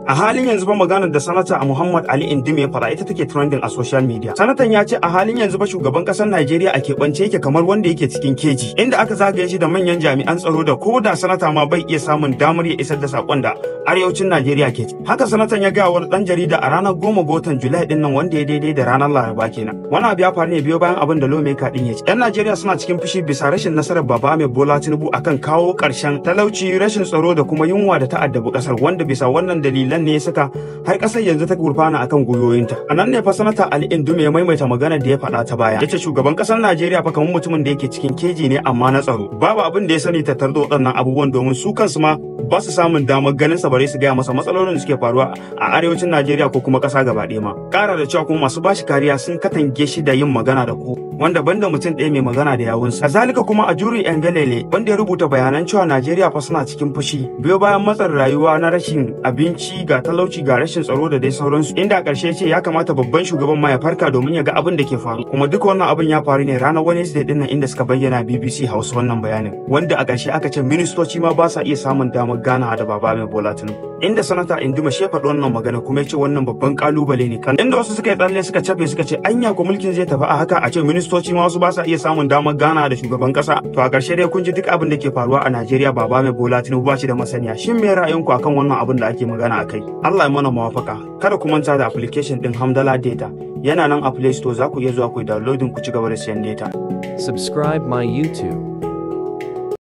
A halin yanzu fa maganar da sanata Muhammad Ali Ndemi ya fara ita take trending a social media. Sanatan ya ce a halin yanzu fa shugaban kasar Najeriya a keɓance yake kamar wanda yake cikin keji, inda aka zagaye shi da manyan jami'an tsaro da ko da sanata ma bai iya samun damar ya isar da sakon da arewacin Najeriya ke ci. Haka sanatan ya ga wani dan jarida a ranar 10 ga watan Julai din nan wanda ya daidai da ranar Laraba kenan. Wannan abu ya faru ne biyo bayan abin da lawmaker din ya ce. 'Yan Najeriya suna cikin fushi bisa rashin nasarar Baba Mai Bola Tinubu akan kawo ƙarshen talauci, rashin tsaro da kuma yunwa da ta addabi kasar, wanda bisa wannan dalilan ne ya saka har kasar yanzu ta gurfana akan goyoyinta. A nan ne fa sanata Ali Ndemi ya maimaita magana da ya faɗa ta baya. Yace shugaban kasar Najeriya fa kamar mutumin da yake cikin keji ne amma na tsaro. Babu abin da ya sani tattar da waɗannan abubuwan domin su kansu ma ba su samun damar ganin sa bare su gaya masa matsalolin da suke faruwa a arewacin Najeriya ko kuma ƙasa gaba ɗaya ma. Ƙara da cewa kuma masu bashi kariya sun katange shi da yin magana da ku, wanda banda mutum ɗaya mai magana da yawunsa. Kazalika kuma a juri Engelele wanda ya rubuta bayanan cewa Najeriya fa suna cikin fushi biyo bayan matsin rayuwa na rashin abinci ga talauci ga rashin tsaro da dai sauransu, inda a ƙarshe ce ya kamata babban shugaban ma ya farka domin ya ga abin da ke faru. Kuma duk wannan abin ya faru ne ranar Wednesday din nan, inda suka bayyana BBC Hausa wannan bayanin, wanda a ƙarshe aka ce ministoci ma ba sa iya samun damar ganawa da Baba Mai Bola Tinubu. Inda sanata Ndemi ya faɗi wannan magana kuma ya ce wannan babban kalubale ne kan, inda wasu suka yi tsalle suka cafe suka ce anya ko mulkin zai tafi a haka, a ce ministoci ma wasu ba sa iya samun damar ganawa da shugaban ƙasa. To a ƙarshe dai kun ji duk abin da ke faruwa a Najeriya. Baba Mai Bola Tinubu ba shi da masaniya. Shin me ra'ayinku akan wannan abin da ake magana akai? Allah ya mana mawafaka. Kada ku manta da application din Hamdala Data, yana nan a Play Store, za ku iya zuwa ku downloading ku ci gaba da siyan data. Subscribe my YouTube.